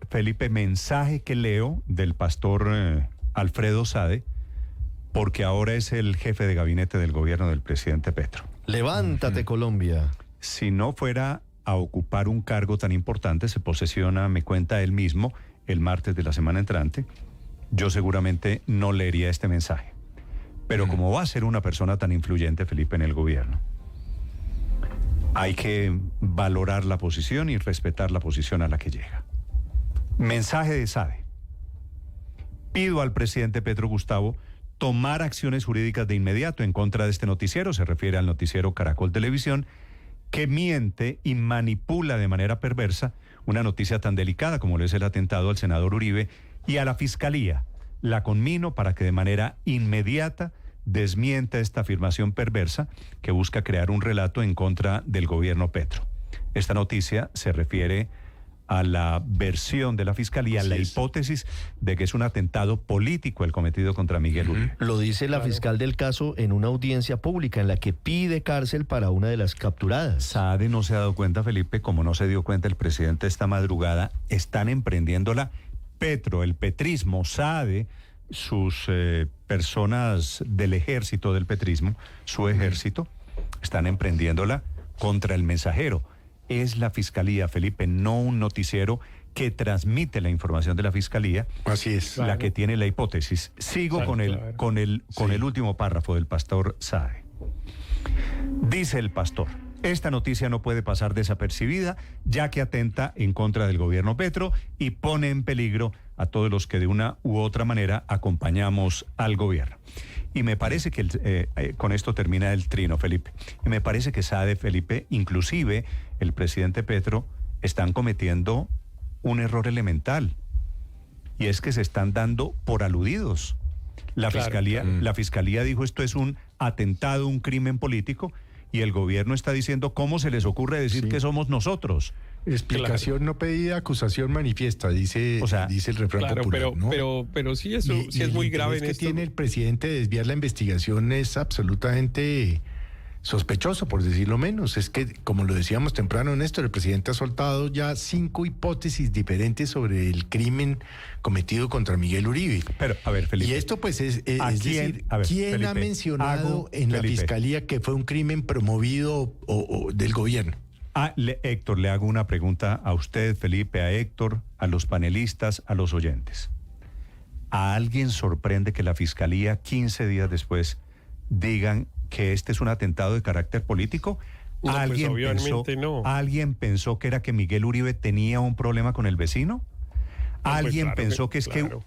Felipe, mensaje que leo del pastor Alfredo Sade, porque ahora es el jefe de gabinete del gobierno del presidente Petro. Levántate, Colombia. Si no fuera a ocupar un cargo tan importante, se posesiona, me cuenta él mismo, el martes de la semana entrante, yo seguramente no leería este mensaje. Pero como va a ser una persona tan influyente, Felipe, en el gobierno, hay que valorar la posición y respetar la posición a la que llega. Mensaje de Sade. Pido al presidente Petro, Gustavo, tomar acciones jurídicas de inmediato en contra de este noticiero, se refiere al noticiero Caracol Televisión, que miente y manipula de manera perversa una noticia tan delicada como lo es el atentado al senador Uribe, y a la Fiscalía la conmino para que de manera inmediata desmienta esta afirmación perversa que busca crear un relato en contra del gobierno Petro. Esta noticia se refiere a la versión de la Fiscalía, la hipótesis de que es un atentado político el cometido contra Miguel Uribe. Lo dice la fiscal del caso en una audiencia pública en la que pide cárcel para una de las capturadas. Sade no se ha dado cuenta, Felipe, como no se dio cuenta el presidente esta madrugada, están emprendiéndola Petro, el petrismo, Sade, sus personas del ejército del petrismo, su ejército, están emprendiéndola contra el Mensajero. Es la Fiscalía, Felipe, no un noticiero que transmite la información de la Fiscalía. Así es. La que tiene la hipótesis. Sigo con el último párrafo del pastor Sade. Dice el pastor: esta noticia no puede pasar desapercibida, ya que atenta en contra del gobierno Petro y pone en peligro a todos los que de una u otra manera acompañamos al gobierno. Y me parece que con esto termina el trino, Felipe. Y me parece que Sade, Felipe, inclusive el presidente Petro, están cometiendo un error elemental. Y es que se están dando por aludidos. La Fiscalía dijo esto es un atentado, un crimen político, y el gobierno está diciendo cómo se les ocurre decir que somos nosotros. Explicación no pedida, acusación manifiesta, dice el refrán popular, ¿no? Pero sí, eso sí es muy grave en esto. El que tiene el presidente de desviar la investigación es absolutamente sospechoso, por decirlo menos. Es que, como lo decíamos temprano, Néstor, el presidente ha soltado ya 5 hipótesis diferentes sobre el crimen cometido contra Miguel Uribe. Pero, a ver, Felipe. Y esto, pues, es decir, ¿quién Felipe, ha mencionado en la Fiscalía que fue un crimen promovido o del gobierno? Héctor, le hago una pregunta a usted, Felipe, a Héctor, a los panelistas, a los oyentes. ¿A alguien sorprende que la Fiscalía, 15 días después, digan que este es un atentado de carácter político? No, ¿Alguien pensó que era que Miguel Uribe tenía un problema con el vecino? ¿Alguien pensó que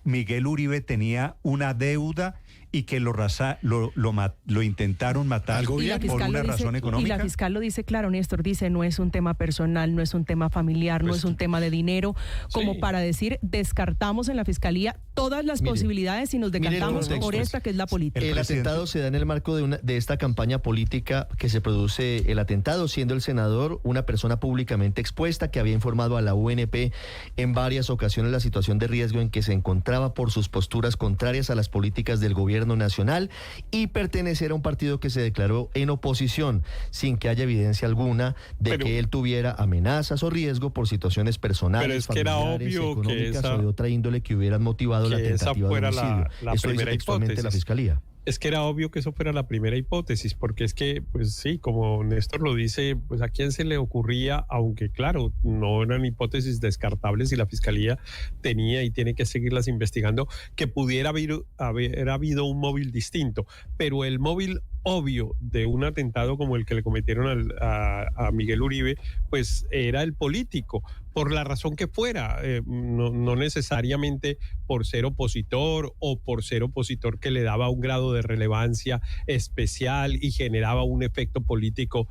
Miguel Uribe tenía una deuda y que lo intentaron matar por una razón económica? Y la fiscal lo dice claro, Néstor, dice no es un tema personal, no es un tema familiar, no es un tema de dinero, como para decir, descartamos en la Fiscalía todas las posibilidades y nos decantamos por esta que es la política. El atentado se da en el marco de esta campaña política que se produce el atentado, siendo el senador una persona públicamente expuesta que había informado a la UNP en varias ocasiones la situación de riesgo en que se encontraba por sus posturas contrarias a las políticas del gobierno nacional y pertenecer a un partido que se declaró en oposición sin que haya evidencia alguna de que él tuviera amenazas o riesgo por situaciones personales, familiares, económicas o de otra índole que hubieran motivado la tentativa de homicidio. Eso dice textualmente la Fiscalía. Es que era obvio que eso fuera la primera hipótesis, porque es que, pues sí, como Néstor lo dice, pues a quién se le ocurría, aunque claro, no eran hipótesis descartables y la Fiscalía tenía y tiene que seguirlas investigando, que pudiera haber habido un móvil distinto, pero el móvil obvio de un atentado como el que le cometieron a Miguel Uribe, pues era el político, por la razón que fuera, no necesariamente por ser opositor o por ser opositor que le daba un grado de relevancia especial y generaba un efecto político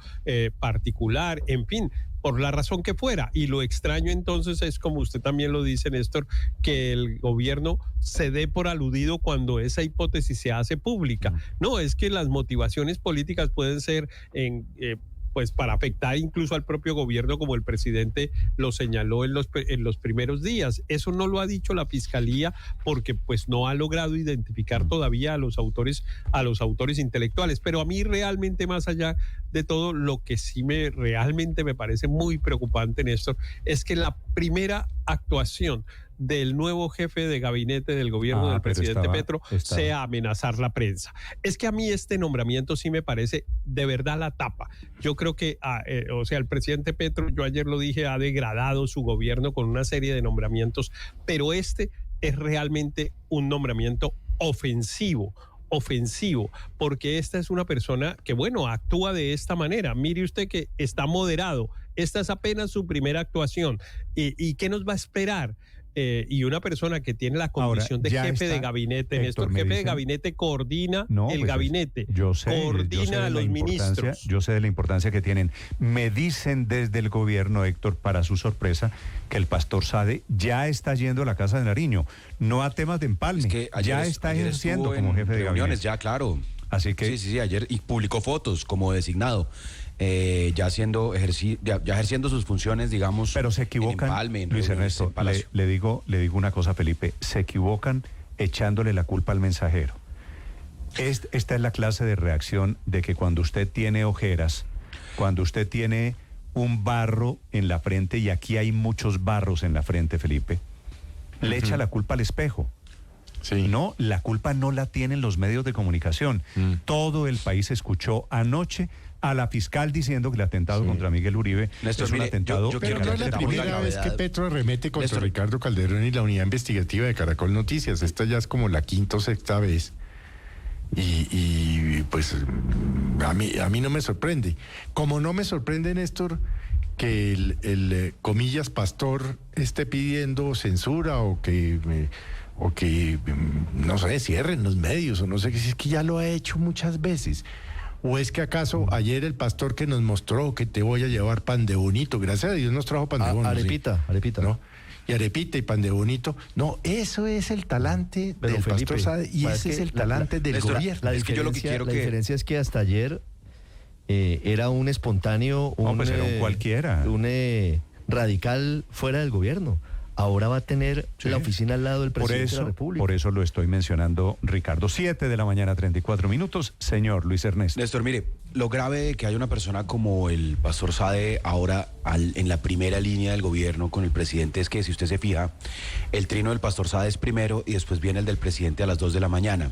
particular, en fin, por la razón que fuera. Y lo extraño entonces es, como usted también lo dice, Néstor, que el gobierno se dé por aludido cuando esa hipótesis se hace pública. No, es que las motivaciones políticas pueden ser pues para afectar incluso al propio gobierno, como el presidente lo señaló en los primeros días. Eso no lo ha dicho la Fiscalía porque pues no ha logrado identificar todavía a los autores intelectuales. Pero a mí realmente, más allá de todo, lo que sí realmente me parece muy preocupante, Néstor, es que la primera actuación del nuevo jefe de gabinete del gobierno del presidente Petro sea amenazar la prensa. Es que a mí este nombramiento sí me parece de verdad la tapa. Yo creo que, el presidente Petro, yo ayer lo dije, ha degradado su gobierno con una serie de nombramientos, pero este es realmente un nombramiento ofensivo, porque esta es una persona que, bueno, actúa de esta manera. Mire usted que está moderado. Esta es apenas su primera actuación. ¿Y qué nos va a esperar? Y una persona que tiene la condición de jefe de gabinete, Néstor, jefe de gabinete coordina el gabinete, coordina a los ministros. Yo sé de la importancia que tienen. Me dicen desde el gobierno, Héctor, para su sorpresa, que el pastor Sade ya está yendo a la Casa de Nariño, no a temas de empalme, es que ya está ejerciendo como jefe de gabinete. Ya, claro. Así que sí, ayer, y publicó fotos como designado. Ya ejerciendo sus funciones, digamos. Pero se equivocan, Luis Ernesto, le digo una cosa, Felipe, se equivocan echándole la culpa al mensajero. Esta es la clase de reacción de que cuando usted tiene ojeras, cuando usted tiene un barro en la frente, y aquí hay muchos barros en la frente, Felipe, le echa la culpa al espejo. Sí. No, la culpa no la tienen los medios de comunicación. Todo el país escuchó anoche a la fiscal diciendo que el atentado contra Miguel Uribe es un atentado. Pero no es la primera vez que Petro arremete contra Ricardo Calderón y la unidad investigativa de Caracol Noticias. Esta ya es como la quinta o sexta vez. Y pues a mí no me sorprende. Como no me sorprende, Néstor, que el comillas pastor esté pidiendo censura o que no sé, cierren los medios o no sé qué, si es que ya lo ha hecho muchas veces. ¿O es que acaso ayer el pastor que nos mostró que te voy a llevar pan de bonito, gracias a Dios nos trajo pan de bonito? Arepita. ¿No? Y arepita y pan de bonito. No, eso es el talante del Felipe, pastor Sade, y ese es el talante del gobierno. La diferencia es que hasta ayer era un espontáneo, era un cualquiera. Un radical fuera del gobierno. Ahora va a tener la oficina al lado del presidente de la República. Por eso lo estoy mencionando, Ricardo. 7:34 a.m. Señor Luis Ernesto. Néstor, mire, lo grave de que haya una persona como el pastor Sade ahora en la primera línea del gobierno con el presidente es que, si usted se fija, el trino del pastor Sade es primero y después viene el del presidente a las 2 de la mañana.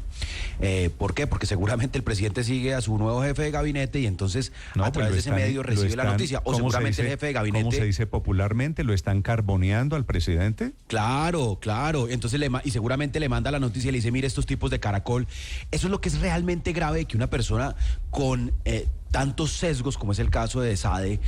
¿Por qué? Porque seguramente el presidente sigue a su nuevo jefe de gabinete y entonces a través de ese medio recibe la noticia. O seguramente el jefe de gabinete... ¿Cómo se dice popularmente? ¿Lo están carboneando al presidente? Claro. Entonces y seguramente le manda la noticia y le dice, mire, estos tipos de Caracol. Eso es lo que es realmente grave, que una persona con tantos sesgos, como es el caso de Sade,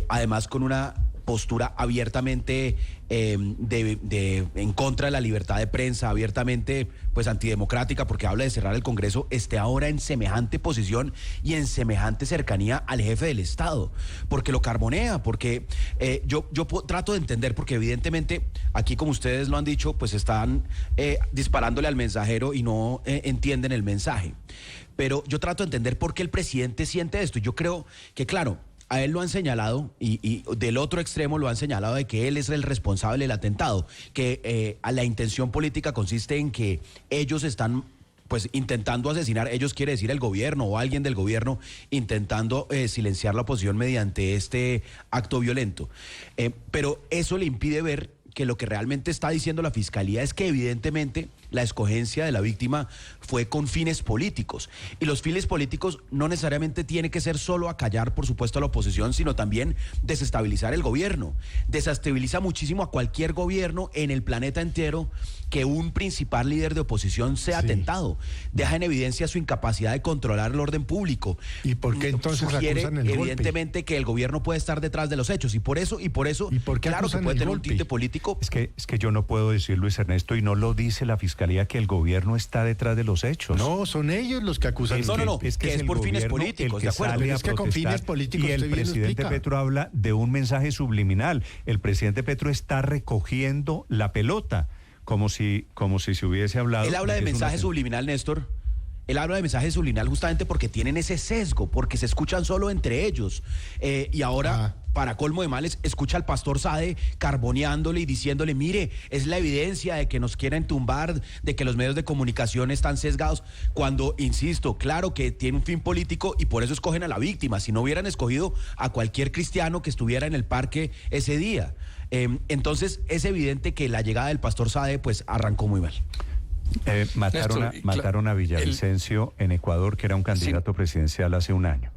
además con una postura abiertamente en contra de la libertad de prensa, abiertamente pues antidemocrática, porque habla de cerrar el Congreso, esté ahora en semejante posición y en semejante cercanía al jefe del Estado, porque lo carbonea, porque yo trato de entender, porque evidentemente aquí, como ustedes lo han dicho, pues están disparándole al mensajero y no entienden el mensaje. Pero yo trato de entender por qué el presidente siente esto. Yo creo que, claro, a él lo han señalado y del otro extremo lo han señalado de que él es el responsable del atentado, que a la intención política consiste en que ellos están pues intentando asesinar, ellos quiere decir el gobierno o alguien del gobierno intentando silenciar la oposición mediante este acto violento. Pero eso le impide ver que lo que realmente está diciendo la Fiscalía es que evidentemente la escogencia de la víctima fue con fines políticos. Y los fines políticos no necesariamente tienen que ser solo acallar, por supuesto, a la oposición, sino también desestabilizar el gobierno. Desestabiliza muchísimo a cualquier gobierno en el planeta entero que un principal líder de oposición sea atentado. Deja en evidencia su incapacidad de controlar el orden público. ¿Y por qué entonces sugiere acusan el evidentemente golpe? Que el gobierno puede estar detrás de los hechos. Y por eso claro que puede tener un tinte político. Es que yo no puedo decir, Luis Ernesto, y no lo dice la Fiscalía, que el gobierno está detrás de los hechos. No, son ellos los que acusan. Es que es por fines políticos, de acuerdo. Pero es que con fines políticos y el presidente Petro habla de un mensaje subliminal. El presidente Petro está recogiendo la pelota, como si se hubiese hablado. Él habla de mensaje subliminal, Néstor. él habla de mensaje subliminal justamente porque tienen ese sesgo, porque se escuchan solo entre ellos. Y ahora, para colmo de males, escucha al pastor Sade carboneándole y diciéndole, mire, es la evidencia de que nos quieren tumbar, de que los medios de comunicación están sesgados, cuando, insisto, claro que tiene un fin político y por eso escogen a la víctima. Si no hubieran escogido a cualquier cristiano que estuviera en el parque ese día. Entonces, es evidente que la llegada del pastor Sade, pues, arrancó muy mal. Mataron a Villavicencio en Ecuador, que era un candidato presidencial hace un año.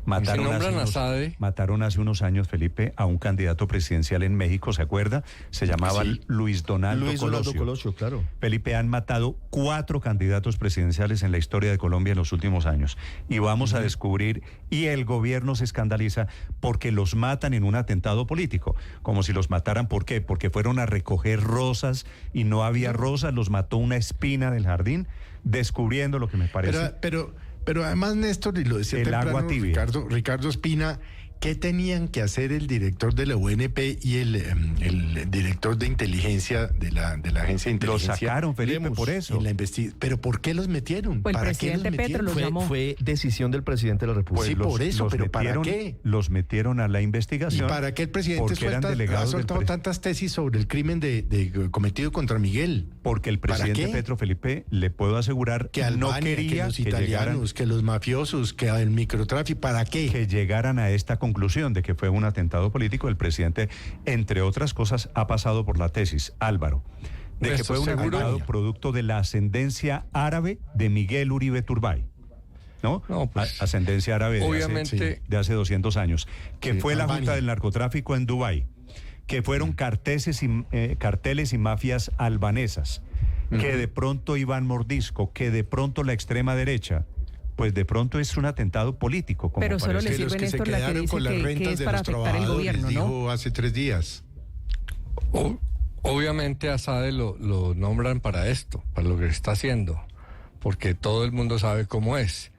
Mataron hace unos años, Felipe, a un candidato presidencial en México, ¿se acuerda? Se llamaba Luis Donaldo Colosio. Claro. Felipe, han matado 4 candidatos presidenciales en la historia de Colombia en los últimos años. Y vamos a descubrir, y el gobierno se escandaliza porque los matan en un atentado político. Como si los mataran, ¿por qué? Porque fueron a recoger rosas y no había rosas, los mató una espina del jardín, descubriendo lo que me parece... Pero además, Néstor, y lo decía el temprano, agua tibia. Ricardo Espina, ¿qué tenían que hacer el director de la UNP y el director de inteligencia de la agencia de inteligencia? Los sacaron, Felipe, por eso. ¿Pero por qué los metieron? Pues el presidente Petro los llamó. Fue decisión del presidente de la República. Sí, por eso, pero ¿para qué? Los metieron a la investigación. ¿Y para qué el presidente ha soltado tantas tesis sobre el crimen cometido contra Miguel? Porque el presidente Petro, Felipe, le puedo asegurar que Albania, no quería que los italianos, que los mafiosos, que el microtráfico, ¿para qué? Que llegaran a esta conclusión de que fue un atentado político. El presidente, entre otras cosas, ha pasado por la tesis, Álvaro, de que fue un atentado producto de la ascendencia árabe de Miguel Uribe Turbay. ¿No? Pues, ascendencia árabe obviamente, de hace 200 años. Que fue la Junta del Narcotráfico en Dubái. Que fueron carteles y mafias albanesas. Que de pronto Iván Mordisco, que de pronto la extrema derecha... Pues de pronto es un atentado político. Como pero solo le sirve, Néstor, la que dice que es para afectar el gobierno, ¿no? Dijo hace 3 días. Obviamente a Sade lo nombran para esto, para lo que está haciendo, porque todo el mundo sabe cómo es.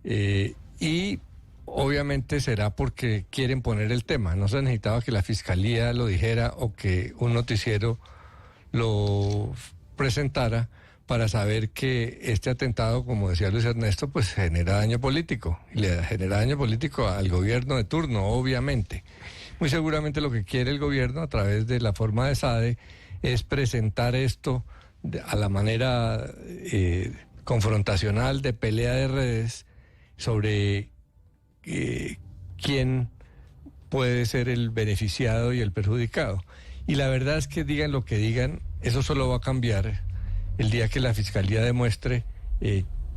Y obviamente será porque quieren poner el tema. No se necesitaba que la fiscalía lo dijera o que un noticiero lo presentara para saber que este atentado, como decía Luis Ernesto, pues genera daño político, y le genera daño político al gobierno de turno, obviamente. Muy seguramente lo que quiere el gobierno, a través de la forma de Sade, es presentar esto a la manera confrontacional, de pelea de redes, sobre quién puede ser el beneficiado y el perjudicado. Y la verdad es que digan lo que digan, eso solo va a cambiar el día que la fiscalía demuestre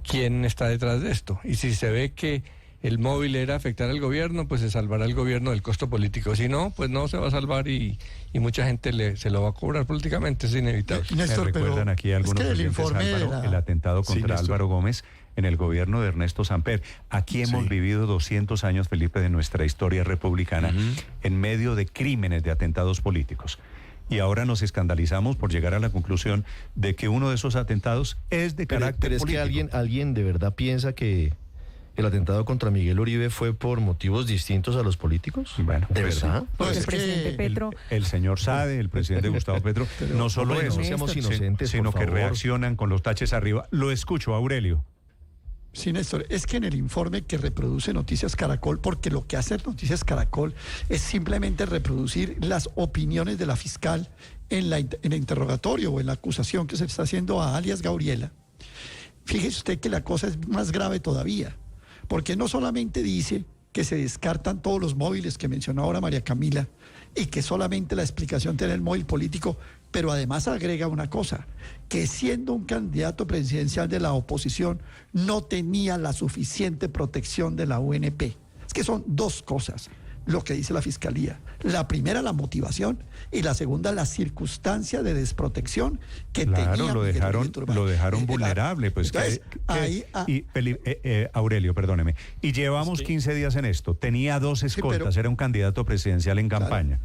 quién está detrás de esto. Y si se ve que el móvil era afectar al gobierno, pues se salvará el gobierno del costo político. Si no, pues no se va a salvar y mucha gente se lo va a cobrar políticamente, es inevitable. Néstor, me recuerdan aquí algunos Álvaro, el atentado contra Álvaro Gómez en el gobierno de Ernesto Samper. Aquí hemos vivido 200 años, Felipe, de nuestra historia republicana en medio de crímenes, de atentados políticos. Y ahora nos escandalizamos por llegar a la conclusión de que uno de esos atentados es de carácter político. Pero es que alguien de verdad piensa que el atentado contra Miguel Uribe fue por motivos distintos a los políticos. Bueno, ¿de verdad? Pues el presidente Petro... El señor Sade, el presidente Gustavo Petro, no solo eso, seamos inocentes, sino que reaccionan con los taches arriba. Lo escucho, Aurelio. Sí, Néstor, es que en el informe que reproduce Noticias Caracol, porque lo que hace Noticias Caracol es simplemente reproducir las opiniones de la fiscal en el interrogatorio o en la acusación que se está haciendo a alias Gabriela. Fíjese usted que la cosa es más grave todavía, porque no solamente dice que se descartan todos los móviles que mencionó ahora María Camila y que solamente la explicación tiene el móvil político, pero además agrega una cosa, que siendo un candidato presidencial de la oposición no tenía la suficiente protección de la UNP. Es que son 2 cosas lo que dice la Fiscalía. La primera, la motivación, y la segunda, la circunstancia de desprotección que tenía. Claro, lo dejaron vulnerable. Pues entonces, Aurelio, perdóneme. Y llevamos 15 días en esto. Tenía 2 escoltas, era un candidato presidencial en campaña.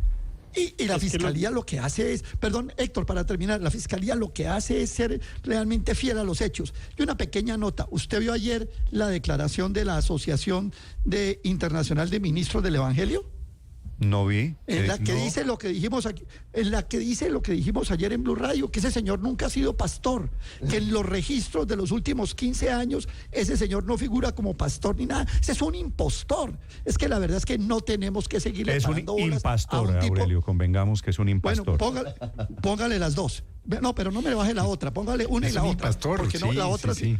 Y la Fiscalía lo que hace es, perdón, Héctor, para terminar, la Fiscalía lo que hace es ser realmente fiel a los hechos. Y una pequeña nota, ¿usted vio ayer la declaración de la Asociación Internacional de Ministros del Evangelio? No vi. En la que no. dice lo que dijimos aquí, en la que dice lo que dijimos ayer en Blue Radio, que ese señor nunca ha sido pastor, que en los registros de los últimos 15 años ese señor no figura como pastor ni nada. Ese es un impostor. Es que la verdad es que no tenemos que seguirle Es un parando bolas a impastor, un tipo. Aurelio, convengamos que es un impastor. Bueno, póngale las dos. No, pero no me baje la otra, póngale una y Es la un otra. impastor, Porque no, sí, la otra sí.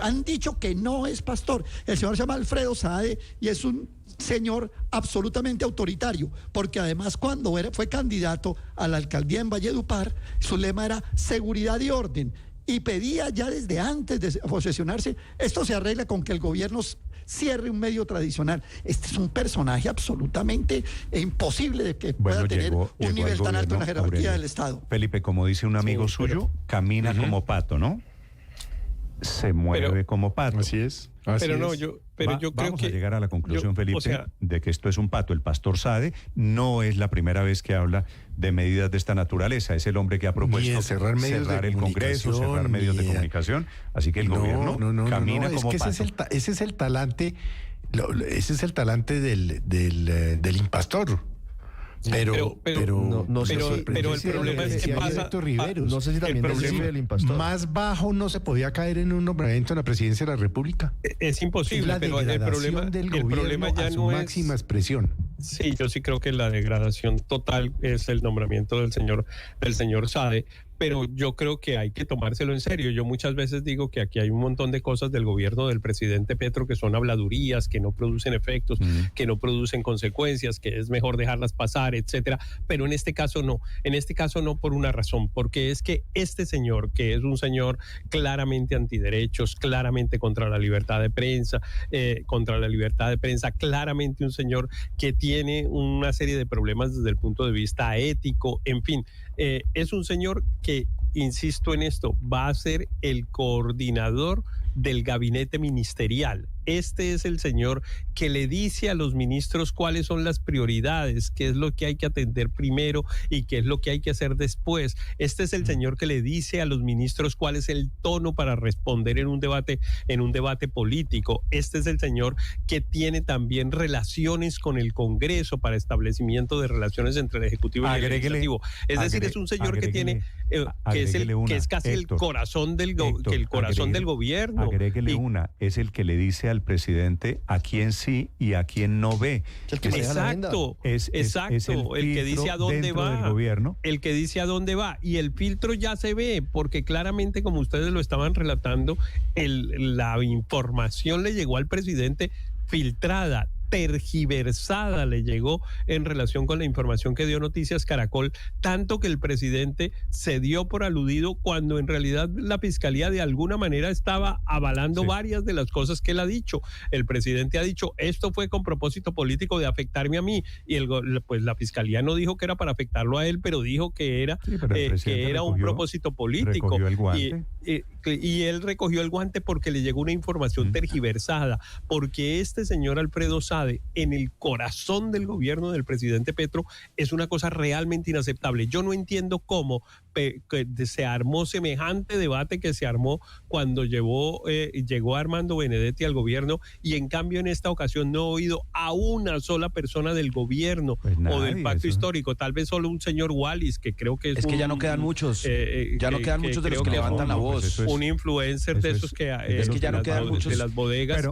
han dicho que no es pastor. El señor se llama Alfredo Saade y es un señor absolutamente autoritario, porque además cuando fue candidato a la alcaldía en Valledupar, su lema era seguridad y orden, y pedía ya desde antes de posesionarse, esto se arregla con que el gobierno cierre un medio tradicional. Este es un personaje absolutamente imposible de que pueda tener un nivel tan alto en la jerarquía Aurelio. del Estado. Felipe, como dice un amigo suyo, camina como pato, ¿no? Se mueve como pato. Así es. Yo creo vamos que a llegar a la conclusión, Felipe, o sea, de que esto es un pato. El pastor Saade no es la primera vez que habla de medidas de esta naturaleza. Es el hombre que ha propuesto Ni de cerrar medios de el Congreso, comunicación, cerrar medios de ni de- comunicación. Así que el gobierno camina como es que pato. ese es el talante, ese es el talante del impastor. Pero no sé si- pero el problema es que decía pasa. Alberto Riveros, No sé si también el problema- recibe el impastor. más bajo no se podía caer en un nombramiento en la presidencia de la República. Es Es imposible, la pero el degradación problema, del el gobierno problema ya a su no máxima es. expresión. Sí, yo sí creo que la degradación total es el nombramiento del señor Saade, pero yo creo que hay que tomárselo en serio. Yo muchas veces digo que aquí hay un montón de cosas del gobierno del presidente Petro que son habladurías, que no producen efectos, que no producen consecuencias, que es mejor dejarlas pasar, etcétera. Pero en este caso no. En este caso no por una razón, porque es que este señor, que es un señor claramente antiderechos, claramente contra la libertad de prensa, claramente un señor que tiene una serie de problemas desde el punto de vista ético, en fin, es un señor que, insisto en esto, va a ser el coordinador del gabinete ministerial. Este es el señor que le dice a los ministros cuáles son las prioridades, qué es lo que hay que atender primero y qué es lo que hay que hacer después. Este es el señor que le dice a los ministros cuál es el tono para responder en un debate político. Este es el señor que tiene también relaciones con el Congreso para establecimiento de relaciones entre el Ejecutivo y el Legislativo. Es decir, es un señor que tiene que es casi Héctor, el corazón del gobierno. Agréguele una, es el que le dice al presidente a quién sí y a quién no ve. El que maneja la agenda. Exacto, el que dice a dónde va, el que dice a dónde va, y el filtro ya se ve, porque claramente, como ustedes lo estaban relatando, la información le llegó al presidente filtrada, tergiversada le llegó en relación con la información que dio Noticias Caracol, tanto que el presidente se dio por aludido cuando en realidad la fiscalía de alguna manera estaba avalando varias de las cosas que él ha dicho. El presidente ha dicho, esto fue con propósito político de afectarme a mí, y pues la fiscalía no dijo que era para afectarlo a él, pero dijo que era, un propósito político. Recogió el guante. Y él recogió el guante porque le llegó una información tergiversada, porque este señor Alfredo Saade, en el corazón del gobierno del presidente Petro, es una cosa realmente inaceptable. Yo no entiendo cómo se armó semejante debate que se armó cuando llegó Armando Benedetti al gobierno, y en cambio en esta ocasión no he oído a una sola persona del gobierno o del pacto histórico, tal vez solo un señor Wallis, que creo que es que ya no quedan muchos, muchos de los que levantan la voz. Un influencer de esos que ya no quedan muchos de las bodegas,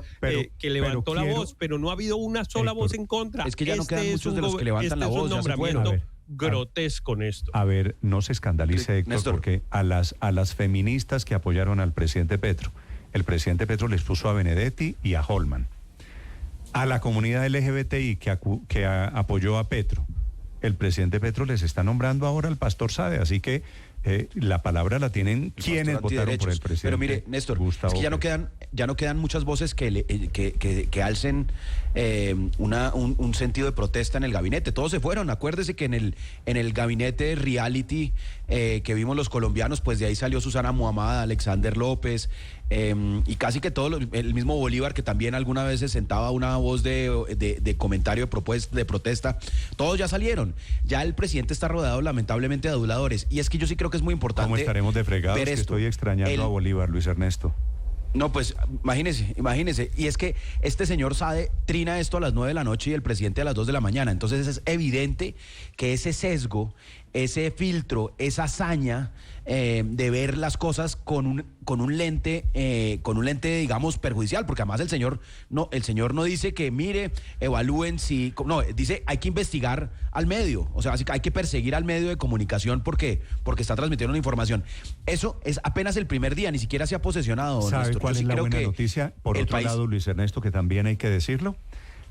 que levantó la voz, pero no ha habido una sola voz en contra. Es que ya no quedan muchos de los que levantan la voz. Es un nombramiento grotesco en esto. A ver, no se escandalice, Héctor, Néstor, porque a las feministas que apoyaron al presidente Petro, el presidente Petro les puso a Benedetti y a Holman. A la comunidad LGBTI que apoyó a Petro, el presidente Petro les está nombrando ahora al pastor Saade, así que la palabra la tienen quienes votaron por el presidente. Pero mire, Néstor, Gustavo, es que ya no quedan muchas voces que alcen un sentido de protesta en el gabinete. Todos se fueron. Acuérdese que en el gabinete reality que vimos los colombianos, pues de ahí salió Susana Muhammad, Alexander López, y casi que el mismo Bolívar, que también alguna vez se sentaba una voz de comentario de protesta. Todos ya salieron. Ya el presidente está rodeado lamentablemente de aduladores. Y es que yo sí creo que es muy importante. ¿Cómo estaremos de fregados? Que estoy extrañando a Bolívar, Luis Ernesto. No, pues imagínese. Y es que este señor Sade trina esto a las 9 de la noche y el presidente a las 2 de la mañana. Entonces es evidente que ese sesgo, ese filtro, esa hazaña de ver las cosas con un lente, digamos, perjudicial, porque además el señor no dice que mire, evalúen si, no, dice hay que investigar al medio, o sea, hay que perseguir al medio de comunicación porque está transmitiendo una información. Eso es apenas el primer día, ni siquiera se ha posesionado. ¿Sabe Néstor? cuál es la buena noticia? Por otro lado, Luis Ernesto, que también hay que decirlo,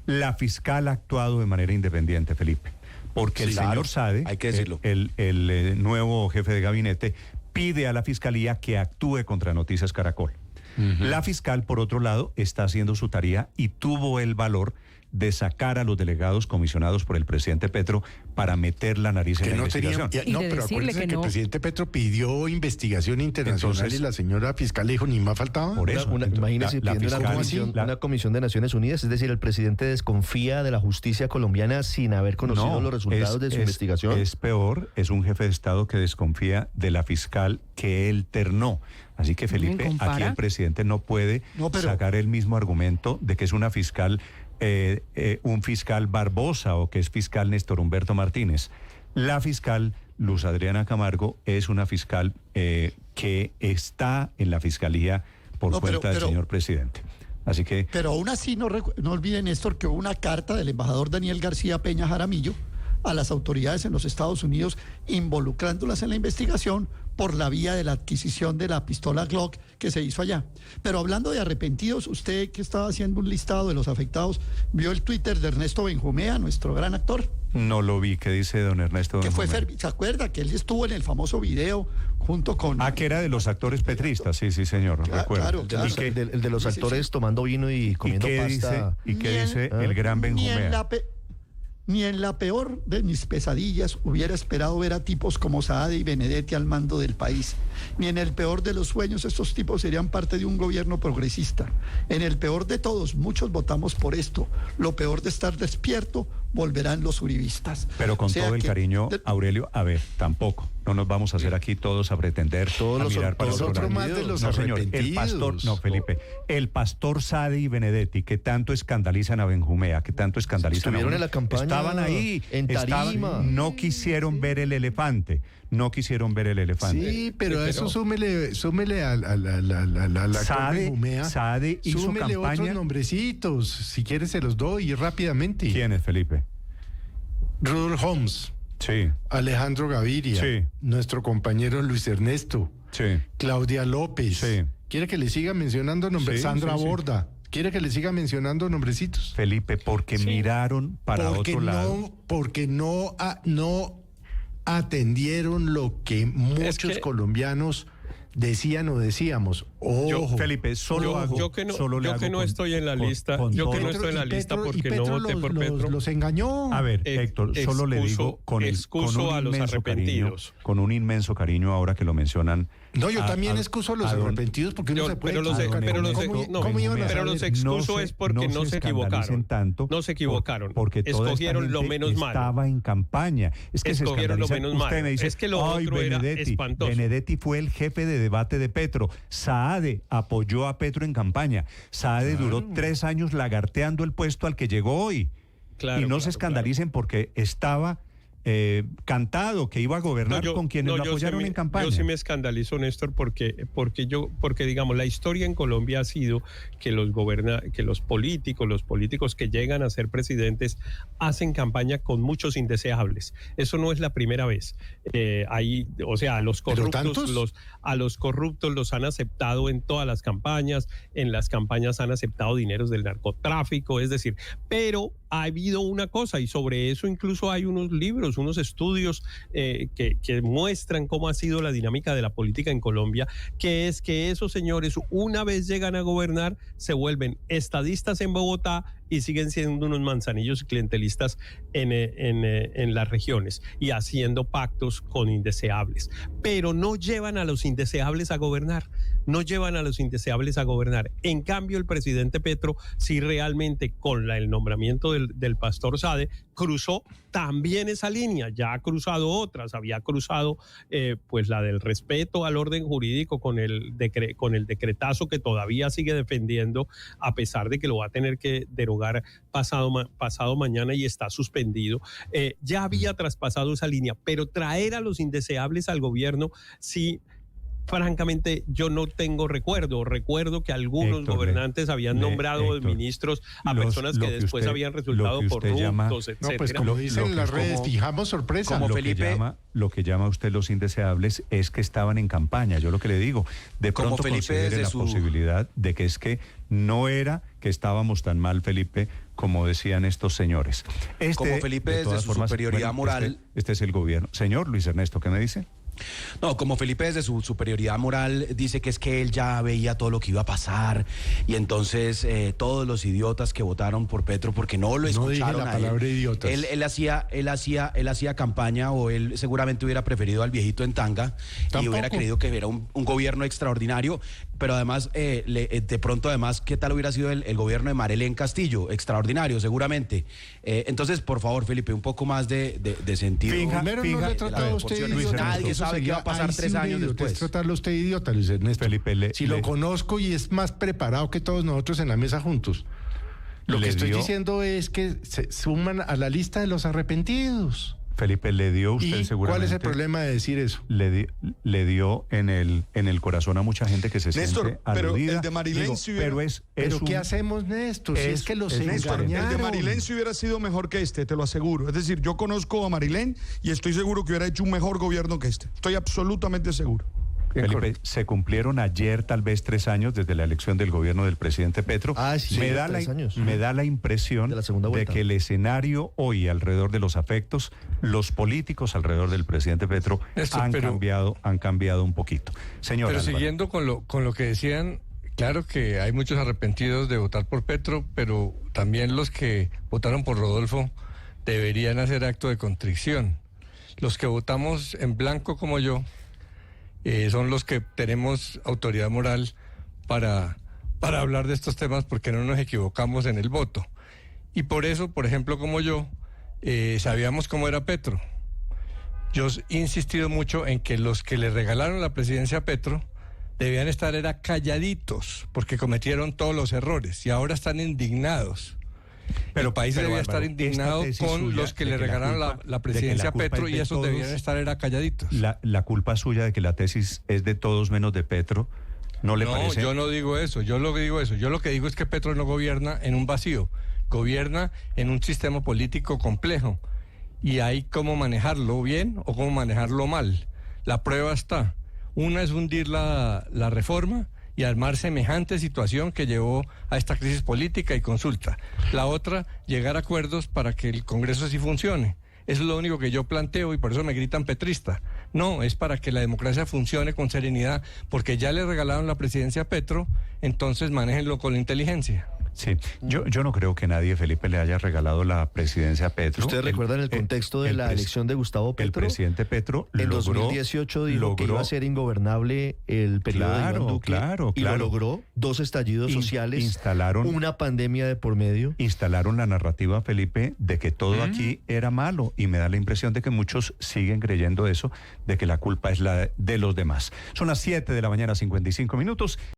la fiscal ha actuado de manera independiente, Felipe. Porque el señor Sade, hay que decirlo, el nuevo jefe de gabinete, pide a la fiscalía que actúe contra Noticias Caracol. La fiscal, por otro lado, está haciendo su tarea y tuvo el valor de sacar a los delegados comisionados por el presidente Petro para meter la nariz en la investigación. Pero acuérdense que el presidente Petro pidió investigación internacional. Entonces, y la señora fiscal le dijo, ni más faltaba. Por eso, imagínese, una comisión de Naciones Unidas, es decir, el presidente desconfía de la justicia colombiana sin haber conocido los resultados de su investigación. Es peor, es un jefe de Estado que desconfía de la fiscal que él ternó. Así que, Felipe, aquí el presidente no puede sacar el mismo argumento de que es una fiscal, un fiscal Barbosa o que es fiscal Néstor Humberto Martínez. La fiscal Luz Adriana Camargo es una fiscal que está en la fiscalía por cuenta del señor presidente. Así que... Pero aún así no olviden, Néstor, que hubo una carta del embajador Daniel García Peña Jaramillo a las autoridades en los Estados Unidos involucrándolas en la investigación por la vía de la adquisición de la pistola Glock que se hizo allá. Pero hablando de arrepentidos, usted que estaba haciendo un listado de los afectados, ¿vio el Twitter de Ernesto Benjumea, nuestro gran actor? No lo vi. ¿Qué dice don Ernesto Benjumea? ¿Se acuerda que él estuvo en el famoso video junto con... que era de los actores petristas, sí, señor, recuerdo. Claro. El de los actores tomando vino y comiendo pasta. ¿Y qué dice el gran Benjumea? Ni en la peor de mis pesadillas hubiera esperado ver a tipos como Saade y Benedetti al mando del país. Ni en el peor de los sueños estos tipos serían parte de un gobierno progresista. En el peor de todos, muchos votamos por esto. Lo peor de estar despierto, volverán los uribistas. Pero con todo el cariño, Aurelio, a ver, tampoco. No nos vamos a hacer aquí todos a pretender a mirar para otro lado. Más de los arrepentidos. Felipe, el pastor Sade y Benedetti, que tanto escandalizan a Benjumea, que tanto escandalizan estuvieron en la campaña, estaban ahí, en tarima. No quisieron ver el elefante. Sí, pero a eso súmele al Benjumea. Sade hizo súmele campaña. Otros nombrecitos, si quieres se los doy rápidamente. ¿Quién es, Felipe? Rudolf Holmes. Sí. Alejandro Gaviria. Sí. Nuestro compañero Luis Ernesto. Sí. Claudia López. Sí. ¿Quiere que le siga mencionando nombres? Sandra Borda. ¿Quiere que le siga mencionando nombrecitos? Felipe, porque miraron para otro lado. Porque no atendieron lo que muchos colombianos decían o decíamos. Ojo. Felipe, yo que no estoy en la lista porque no voté por Petro. Los engañó. A ver, Héctor, solo le digo con un inmenso cariño ahora que lo mencionan. No, yo también excuso a los arrepentidos porque uno se puede... Pero los excuso es porque no se equivocaron. No se equivocaron. Porque escogieron lo menos malo. Estaba en campaña. Es que escogieron lo menos malo. Me dice, es que lo otro era espantoso. Benedetti fue el jefe de debate de Petro. Saade apoyó a Petro en campaña. Saade duró 3 años lagarteando el puesto al que llegó hoy. Y no se escandalicen porque estaba cantado que iba a gobernar con quienes lo apoyaron en campaña. Yo sí me escandalizo, Néstor, porque digamos, la historia en Colombia ha sido que los políticos que llegan a ser presidentes hacen campaña con muchos indeseables. Eso no es la primera vez. A los corruptos los han aceptado en todas las campañas. En las campañas han aceptado dineros del narcotráfico, es decir, pero ha habido una cosa, y sobre eso incluso hay unos libros, unos estudios que muestran cómo ha sido la dinámica de la política en Colombia, que es que esos señores, una vez llegan a gobernar, se vuelven estadistas en Bogotá y siguen siendo unos manzanillos clientelistas en las regiones y haciendo pactos con indeseables, pero no llevan a los indeseables a gobernar. no llevan a los indeseables a gobernar. En cambio, el presidente Petro sí realmente con el nombramiento del pastor Sade cruzó también esa línea, ya ha cruzado otras, había cruzado pues la del respeto al orden jurídico con el decretazo que todavía sigue defendiendo, a pesar de que lo va a tener que derogar pasado mañana y está suspendido. Ya había traspasado esa línea, pero traer a los indeseables al gobierno sí. Francamente, yo no tengo recuerdo que algunos gobernantes habían nombrado ministros a personas que después habían resultado corruptos, etcétera. No, pues como dicen las redes, fijamos sorpresa. Como Felipe, lo que llama usted los indeseables es que estaban en campaña. Yo lo que le digo, de pronto considere la posibilidad de que es que no era que estábamos tan mal, Felipe, como decían estos señores. Como Felipe, desde su superioridad moral. Este es el gobierno. Señor Luis Ernesto, ¿qué me dice? No, como Felipe desde su superioridad moral dice que es que él ya veía todo lo que iba a pasar y entonces todos los idiotas que votaron por Petro porque no lo escucharon. No dije la palabra idiotas. Él hacía campaña, o él seguramente hubiera preferido al viejito en tanga. ¿Tampoco? Y hubiera creído que era un gobierno extraordinario, pero además de pronto además ¿qué tal hubiera sido el gobierno de Marelén Castillo? Extraordinario seguramente. Entonces, por favor, Felipe, un poco más de sentido. Primero no le trataba usted Luis, nadie sabe qué va a pasar 3 años después. Es tratarlo usted idiota, Luis Ernesto. Felipe, si lo conozco y es más preparado que todos nosotros en la mesa juntos. Lo que estoy diciendo es que se suman a la lista de los arrepentidos. Felipe, le dio usted seguramente. ¿Cuál es el problema de decir eso? Le dio en el corazón a mucha gente que se siente aludida. Pero el de Marilén Pero ¿qué hacemos, Néstor? Si es que los engañaron. El de Marilén si hubiera sido mejor que este, te lo aseguro. Es decir, yo conozco a Marilén y estoy seguro que hubiera hecho un mejor gobierno que este. Estoy absolutamente seguro. Felipe, se cumplieron ayer tal vez 3 años desde la elección del gobierno del presidente Petro. Sí, me da la impresión de que el escenario hoy alrededor de los afectos, los políticos alrededor del presidente Petro han cambiado un poquito. Señor Pero Álvaro. Siguiendo con lo que decían, claro que hay muchos arrepentidos de votar por Petro, pero también los que votaron por Rodolfo deberían hacer acto de contrición. Los que votamos en blanco como yo, son los que tenemos autoridad moral para hablar de estos temas porque no nos equivocamos en el voto. Y por eso, por ejemplo, como yo, sabíamos cómo era Petro. Yo he insistido mucho en que los que le regalaron la presidencia a Petro debían estar calladitos porque cometieron todos los errores y ahora están indignados. Pero el país debía estar indignado con los que le regalaron la presidencia a Petro y esos debían estar calladitos. La culpa suya de que la tesis es de todos menos de Petro, ¿no le parece? No, yo no digo eso, yo lo que digo es que Petro no gobierna en un vacío, gobierna en un sistema político complejo y hay cómo manejarlo bien o cómo manejarlo mal. La prueba está. Una es hundir la reforma y armar semejante situación que llevó a esta crisis política y consulta. La otra, llegar a acuerdos para que el Congreso sí funcione. Eso es lo único que yo planteo y por eso me gritan petrista. No, es para que la democracia funcione con serenidad, porque ya le regalaron la presidencia a Petro, entonces manéjenlo con la inteligencia. Sí, yo no creo que nadie, Felipe, le haya regalado la presidencia a Petro. ¿Ustedes recuerdan el contexto de la elección de Gustavo Petro? El presidente Petro en 2018 dijo que iba a ser ingobernable el periodo de Iván Duque. Y lo logró. 2 estallidos sociales, una pandemia de por medio. Instalaron la narrativa, Felipe, de que todo aquí era malo y me da la impresión de que muchos siguen creyendo eso, de que la culpa es la de los demás. Son las 7:55 a.m.